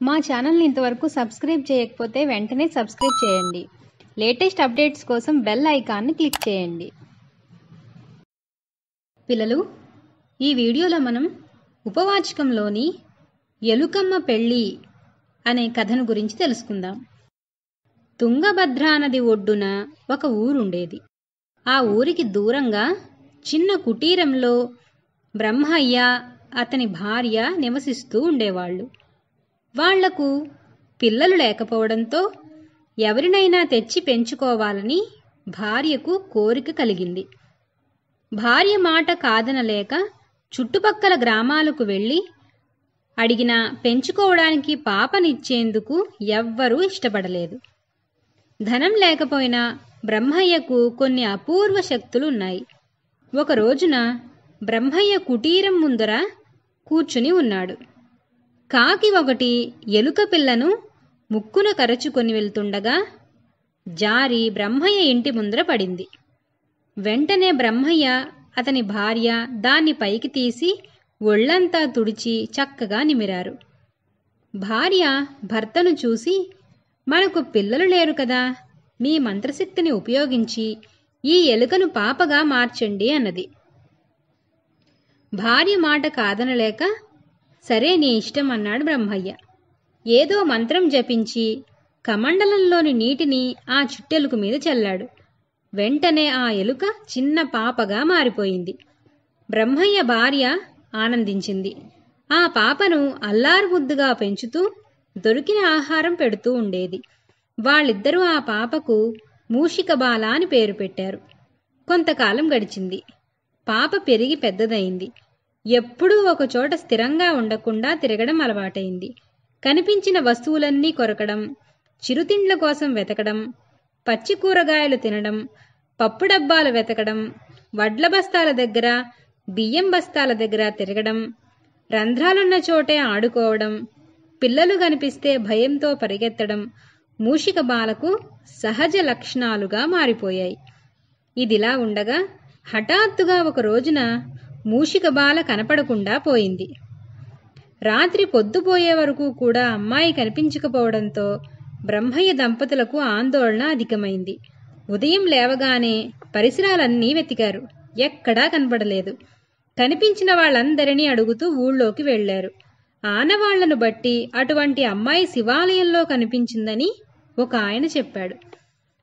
మా ఛానల్ని ఇంతవరకు సబ్స్క్రైబ్ చేయకపోతే వెంటనే సబ్స్క్రైబ్ చేయండి. లేటెస్ట్ అప్డేట్స్ కోసం బెల్ ఐకాన్ని క్లిక్ చేయండి. పిల్లలు, ఈ వీడియోలో మనం ఉపవాచకంలోని ఎలుకమ్మ పెళ్ళి అనే కథను గురించి తెలుసుకుందాం. తుంగభద్రా నది ఒడ్డున ఒక ఊరుండేది. ఆ ఊరికి దూరంగా చిన్న కుటీరంలో బ్రహ్మయ్య, అతని భార్య నివసిస్తూ ఉండేవాళ్ళు. వాళ్లకు పిల్లలు లేకపోవడంతో ఎవరినైనా తెచ్చి పెంచుకోవాలని భార్యకు కోరిక కలిగింది. భార్య మాట కాదనలేక చుట్టుపక్కల గ్రామాలకు వెళ్ళి అడిగినా పెంచుకోవడానికి పాపనిచ్చేందుకు ఎవ్వరూ ఇష్టపడలేదు. ధనం లేకపోయినా బ్రహ్మయ్యకు కొన్ని అపూర్వ శక్తులున్నాయి. ఒక రోజున బ్రహ్మయ్య కుటీరం ముందర కూర్చుని ఉన్నాడు. కాకి ఒకటి ఎలుక పిల్లను ముక్కున కరచుకొని వెళ్తుండగా జారి బ్రహ్మయ్య ఇంటి ముందర పడింది. వెంటనే బ్రహ్మయ్య, అతని భార్య దాన్ని పైకి తీసి ఒళ్లంతా తుడిచి చక్కగా నిమిరారు. భార్య భర్తను చూసి, మనకు పిల్లలు లేరు కదా, మీ మంత్రశక్తిని ఉపయోగించి ఈ ఎలుకను పాపగా మార్చండి అన్నది. భార్య మాట కాదనలేక సరే, నీ ఇష్టం అన్నాడు బ్రహ్మయ్య. ఏదో మంత్రం జపించి కమండలంలోని నీటిని ఆ చుట్టెలుక మీద చల్లాడు. వెంటనే ఆ ఎలుక చిన్న పాపగా మారిపోయింది. బ్రహ్మయ్య భార్య ఆనందించింది. ఆ పాపను అల్లారుముద్దుగా పెంచుతూ దొరికిన ఆహారం పెడుతూ ఉండేది. వాళ్ళిద్దరూ ఆ పాపకు మూషికబాల అని పేరు పెట్టారు. కొంతకాలం గడిచింది. పాప పెరిగి పెద్దదయింది. ఎప్పుడూ ఒకచోట స్థిరంగా ఉండకుండా తిరగడం అలవాటైంది. కనిపించిన వస్తువులన్నీ కొరకడం, చిరుతిండ్ల కోసం వెతకడం, పచ్చి కూరగాయలు తినడం, పప్పు డబ్బాలు వెతకడం, వడ్ల బస్తాల దగ్గర, బియ్యం బస్తాల దగ్గర తిరగడం, రంధ్రాలున్న చోటే ఆడుకోవడం, పిల్లలు కనిపిస్తే భయంతో పరిగెత్తడం మూషిక బాలకు సహజ లక్షణాలుగా మారిపోయాయి. ఇదిలా ఉండగా హఠాత్తుగా ఒక రోజున మూషిక బాల కనపడకుండా పోయింది. రాత్రి పొద్దుపోయే వరకు కూడా అమ్మాయి కనిపించకపోవడంతో బ్రహ్మయ్య దంపతులకు ఆందోళన అధికమైంది. ఉదయం లేవగానే పరిసరాలన్నీ వెతికారు. ఎక్కడా కనపడలేదు. కనిపించిన వాళ్ళందరినీ అడుగుతూ ఊళ్ళోకి వెళ్లారు. ఆనవాళ్లను బట్టి అటువంటి అమ్మాయి శివాలయంలో కనిపించిందని ఒక ఆయన చెప్పాడు.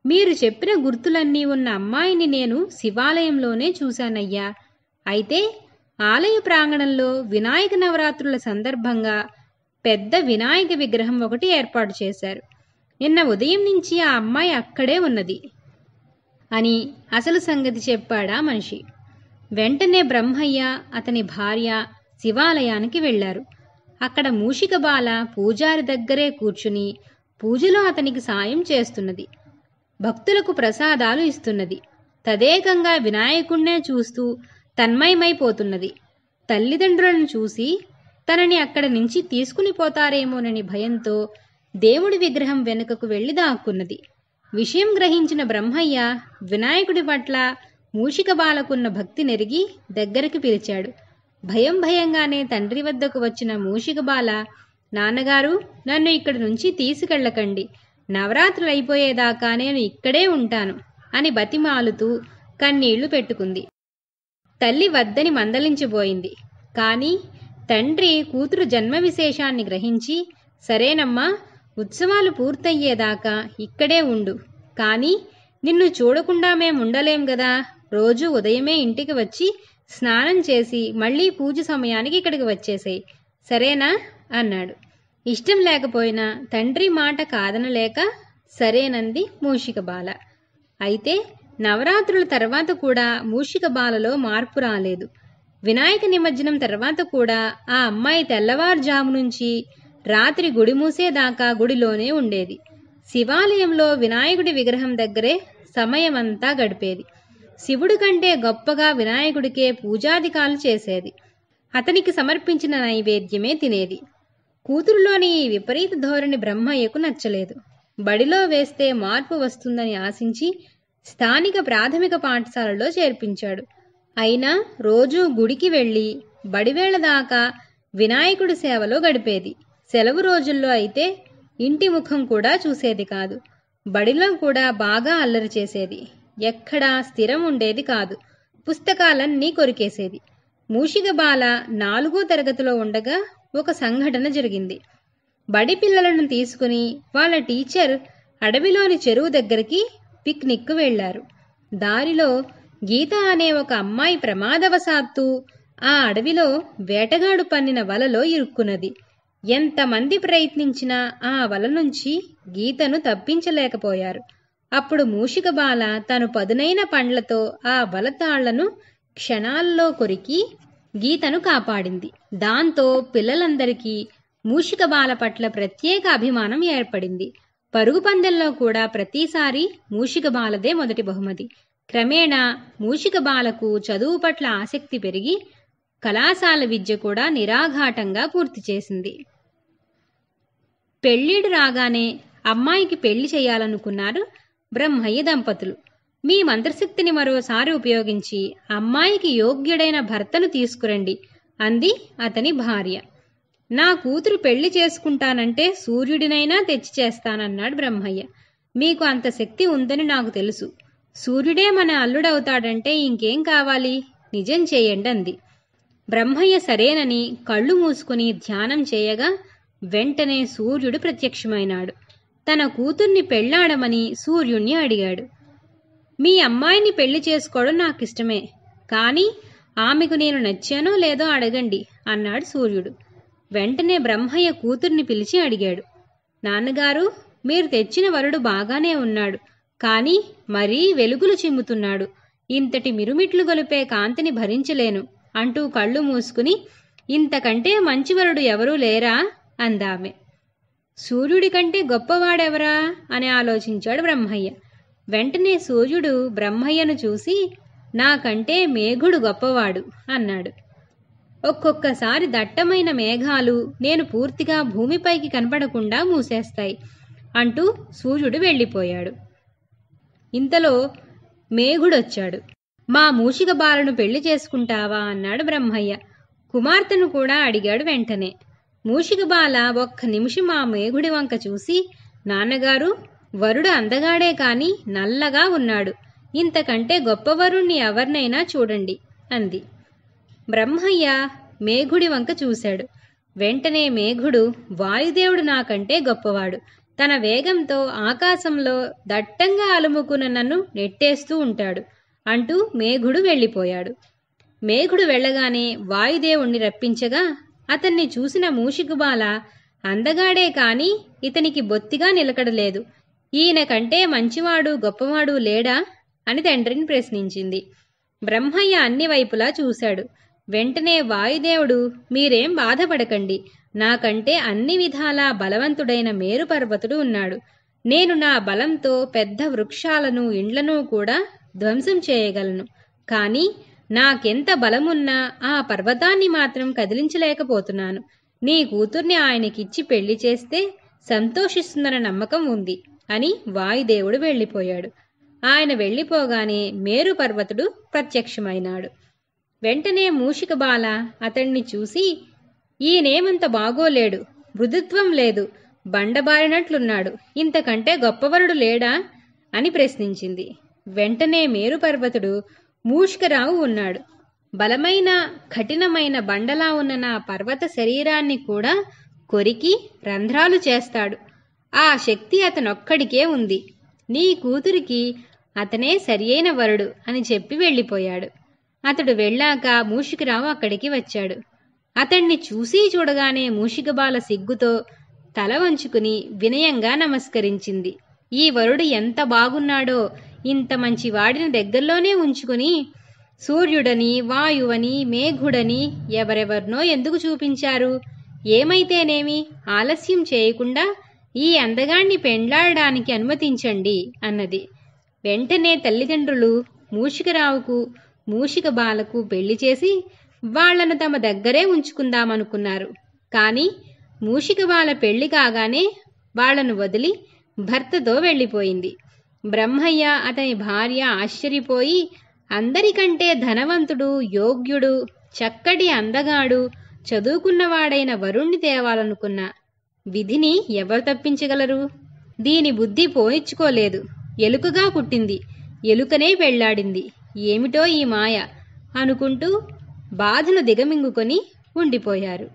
మీరు చెప్పిన గుర్తులన్నీ ఉన్న అమ్మాయిని నేను శివాలయంలోనే చూశానయ్యా. అయితే ఆలయ ప్రాంగణంలో వినాయక నవరాత్రుల సందర్భంగా పెద్ద వినాయక విగ్రహం ఒకటి ఏర్పాటు చేశారు. నిన్న ఉదయం నుంచి ఆ అమ్మాయి అక్కడే ఉన్నది అని అసలు సంగతి చెప్పాడా మనిషి. వెంటనే బ్రహ్మయ్య, అతని భార్య శివాలయానికి వెళ్లారు. అక్కడ మూషిక బాల పూజారి దగ్గరే కూర్చుని పూజలో అతనికి సాయం చేస్తున్నది. భక్తులకు ప్రసాదాలు ఇస్తున్నది. తదేకంగా వినాయకుణ్ణే చూస్తూ తన్మయమైపోతున్నది. తల్లిదండ్రులను చూసి తనని అక్కడి నుంచి తీసుకుని పోతారేమోనని భయంతో దేవుడి విగ్రహం వెనుకకు వెళ్లి దాక్కున్నది. విషయం గ్రహించిన బ్రహ్మయ్య వినాయకుడి పట్ల మూషిక బాలకున్న భక్తి నెరిగి దగ్గరికి పిలిచాడు. భయంగానే తండ్రి వద్దకు వచ్చిన మూషిక బాల, నాన్నగారు, నన్ను ఇక్కడి నుంచి తీసుకెళ్లకండి, నవరాత్రులు అయిపోయేదాకా నేను ఇక్కడే ఉంటాను అని బతిమాలుతూ కన్నీళ్లు పెట్టుకుంది. తల్లి వద్దని మందలించిపోయింది. కాని తండ్రి కూతురు జన్మ విశేషాన్ని గ్రహించి, సరేనమ్మా, ఉత్సవాలు పూర్తయ్యేదాకా ఇక్కడే ఉండు, కానీ నిన్ను చూడకుండా మేముండలేం గదా, రోజూ ఉదయమే ఇంటికి వచ్చి స్నానం చేసి మళ్లీ పూజ సమయానికి ఇక్కడికి వచ్చేసేయ్, సరేనా అన్నాడు. ఇష్టం లేకపోయినా తండ్రి మాట కాదనలేక సరేనంది మూషిక బాల. అయితే నవరాత్రుల తర్వాత కూడా మూషిక బాలలో మార్పు రాలేదు. వినాయక నిమజ్జనం తర్వాత కూడా ఆ అమ్మాయి తెల్లవారుజాము నుంచి రాత్రి గుడి మూసేదాకా గుడిలోనే ఉండేది. శివాలయంలో వినాయకుడి విగ్రహం దగ్గరే సమయమంతా గడిపేది. శివుడి కంటే గొప్పగా వినాయకుడికే పూజాధికాలు చేసేది. అతనికి సమర్పించిన నైవేద్యమే తినేది. కూతురులోని ఈ విపరీత ధోరణి బ్రహ్మయ్యకు నచ్చలేదు. బడిలో వేస్తే మార్పు వస్తుందని ఆశించి స్థానిక ప్రాథమిక పాఠశాలలో చేర్పించాడు. అయినా రోజూ గుడికి వెళ్లి బడివేళ దాకా వినాయకుడి సేవలో గడిపేది. సెలవు రోజుల్లో అయితే ఇంటి ముఖం కూడా చూసేది కాదు. బడిలో కూడా బాగా అల్లరి చేసేది. ఎక్కడా స్థిరం ఉండేది కాదు. పుస్తకాలన్నీ కొరికేసేది. మూషిక బాల 4వ తరగతిలో ఉండగా ఒక సంఘటన జరిగింది. బడి పిల్లలను తీసుకుని వాళ్ళ టీచర్ అడవిలోని చెరువు దగ్గరికి పిక్నిక్ వెళ్లారు. దారిలో గీత అనే ఒక అమ్మాయి ప్రమాదవశాత్తు ఆ అడవిలో వేటగాడు పన్నిన వలలో ఇరుక్కున్నది. ఎంతమంది ప్రయత్నించినా ఆ వల నుంచి గీతను తప్పించలేకపోయారు. అప్పుడు మూషిక బాల తను పదునైన పండ్లతో ఆ వల తాళ్లను క్షణాల్లో కొరికి గీతను కాపాడింది. దాంతో పిల్లలందరికీ మూషిక బాల పట్ల ప్రత్యేక అభిమానం ఏర్పడింది. పరుగు పందెంలో కూడా ప్రతిసారి మూషిక బాలదే మొదటి బహుమతి. క్రమేణా మూషిక బాలకు చదువు పట్ల ఆసక్తి పెరిగి కళాశాల విద్య కూడా నిరాఘాటంగా పూర్తి చేసింది. పెళ్ళిడు రాగానే అమ్మాయికి పెళ్లి చేయాలనుకున్నారు బ్రహ్మయ్య దంపతులు. మీ మంత్రశక్తిని మరోసారి ఉపయోగించి అమ్మాయికి యోగ్యుడైన భర్తను తీసుకురండి అంది అతని భార్య. నా కూతురు పెళ్లి చేసుకుంటానంటే సూర్యుడినైనా తెచ్చి చేస్తానన్నాడు బ్రహ్మయ్య. మీకు అంత శక్తి ఉందని నాకు తెలుసు. సూర్యుడే మన అల్లుడవుతాడంటే ఇంకేం కావాలి? నిజం చేయండి అంది. బ్రహ్మయ్య సరేనని కళ్ళు మూసుకుని ధ్యానం చేయగా వెంటనే సూర్యుడు ప్రత్యక్షమైనాడు. తన కూతుర్ని పెళ్లాడమని సూర్యుణ్ణి అడిగాడు. మీ అమ్మాయిని పెళ్లి చేసుకోవడం నాకిష్టమే, కానీ ఆమెకు నేను నచ్చానో లేదో అడగండి అన్నాడు సూర్యుడు. వెంటనే బ్రహ్మయ్య కూతుర్ని పిలిచి అడిగాడు. నాన్నగారు, మీరు తెచ్చిన వరుడు బాగానే ఉన్నాడు, కానీ మరీ వెలుగులు చిమ్ముతున్నాడు. ఇంతటి మిరుమిట్లు గొలిపే కాంతిని భరించలేను అంటూ కళ్ళు మూసుకుని ఇంతకంటే మంచివరుడు ఎవరూ లేరా అందామె. సూర్యుడి కంటే గొప్పవాడెవరా అని ఆలోచించాడు బ్రహ్మయ్య. వెంటనే సూర్యుడు బ్రహ్మయ్యను చూసి నాకంటే మేఘుడు గొప్పవాడు అన్నాడు. ఒక్కొక్కసారి దట్టమైన మేఘాలు నేను పూర్తిగా భూమిపైకి కనపడకుండా మూసేస్తాయి అంటూ సూర్యుడు వెళ్ళిపోయాడు. ఇంతలో మేఘుడొచ్చాడు. మా మూషిక బాలను పెళ్లి చేసుకుంటావా అన్నాడు బ్రహ్మయ్య. కుమార్తెను కూడా అడిగాడు. వెంటనే మూషిక బాల ఒక్క నిమిషం ఆ మేఘుడి వంక చూసి, నాన్నగారు, వరుడు అందగాడే కాని నల్లగా ఉన్నాడు. ఇంతకంటే గొప్పవరుణ్ణి ఎవరినైనా చూడండి అంది. బ్రహ్మయ్య మేఘుడి వంక చూశాడు. వెంటనే మేఘుడు, వాయుదేవుడు నాకంటే గొప్పవాడు. తన వేగంతో ఆకాశంలో దట్టంగా అలుముకున్న నన్ను నెట్టేస్తూ ఉంటాడు అంటూ మేఘుడు వెళ్ళిపోయాడు. మేఘుడు వెళ్ళగానే వాయుదేవుణ్ణి రప్పించగా అతన్ని చూసిన మూషిక బాల అందగాడే కాని ఇతనికి బొత్తిగా నిలకడలేదు. ఈయన కంటే మంచివాడు గొప్పవాడు లేడా అని తండ్రిని ప్రశ్నించింది. బ్రహ్మయ్య అన్ని వైపులా చూశాడు. వెంటనే వాయుదేవుడు, మీరేం బాధపడకండి, నాకంటే అన్ని విధాలా బలవంతుడైన మేరు పర్వతుడు ఉన్నాడు. నేను నా బలంతో పెద్ద వృక్షాలను ఇండ్లను కూడా ధ్వంసం చేయగలను. కానీ నాకెంత బలమున్నా ఆ పర్వతాన్ని మాత్రం కదిలించలేకపోతున్నాను. నీ కూతుర్ని ఆయనకిచ్చి పెళ్లి చేస్తే సంతోషిస్తుందన్న నమ్మకం ఉంది అని వాయుదేవుడు వెళ్ళిపోయాడు. ఆయన వెళ్ళిపోగానే మేరు పర్వతుడు ప్రత్యక్షమైనాడు. వెంటనే మూషిక బాల అతణ్ణి చూసి, ఈయనేమంత బాగోలేడు, మృదుత్వం లేదు, బండబారినట్లున్నాడు, ఇంతకంటే గొప్పవరుడు లేడా అని ప్రశ్నించింది. వెంటనే మేరు పర్వతుడు, మూషికరావు ఉన్నాడు. బలమైన కఠినమైన బండలా ఉన్న నా పర్వత శరీరాన్ని కూడా కొరికి రంధ్రాలు చేస్తాడు. ఆ శక్తి అతనొక్కడికే ఉంది. నీ కూతురికి అతనే సరియైన వరుడు అని చెప్పి వెళ్ళిపోయాడు. అతడు వెళ్ళాక మూషికరావు అక్కడికి వచ్చాడు. అతణ్ణి చూసి చూడగానే మూషికబాల సిగ్గుతో తల వంచుకుని వినయంగా నమస్కరించింది. ఈ వరుడు ఎంత బాగున్నాడో, ఇంత మంచి వాడిని దగ్గరలోనే ఉంచుకుని సూర్యుడని, వాయువని, మేఘుడని ఎవరెవర్నో ఎందుకు చూపించారు? ఏమైతేనేమి, ఆలస్యం చేయకుండా ఈ అందగాణ్ణి పెండ్లాడడానికి అనుమతించండి అన్నది. వెంటనే తల్లిదండ్రులు మూషికరావుకు మూషిక బాలకు పెళ్లి చేసి వాళ్లను తమ దగ్గరే ఉంచుకుందామనుకున్నారు. కాని మూషిక బాల పెళ్లి కాగానే వాళ్లను వదిలి భర్తతో వెళ్ళిపోయింది. బ్రహ్మయ్య అతని భార్య ఆశ్చర్యపోయి, అందరికంటే ధనవంతుడు, యోగ్యుడు, చక్కటి అందగాడు, చదువుకున్నవాడైన వరుణ్ణి తేవాలనుకున్నా విధిని ఎవరు తప్పించగలరు? దీని బుద్ధి పోనిచ్చుకోలేదు. ఎలుకగా పుట్టింది, ఎలుకనే పెళ్లాడింది, ఏమిటో ఈ మాయ అనుకుంటూ బాధను దిగమింగుకొని ఉండిపోయారు.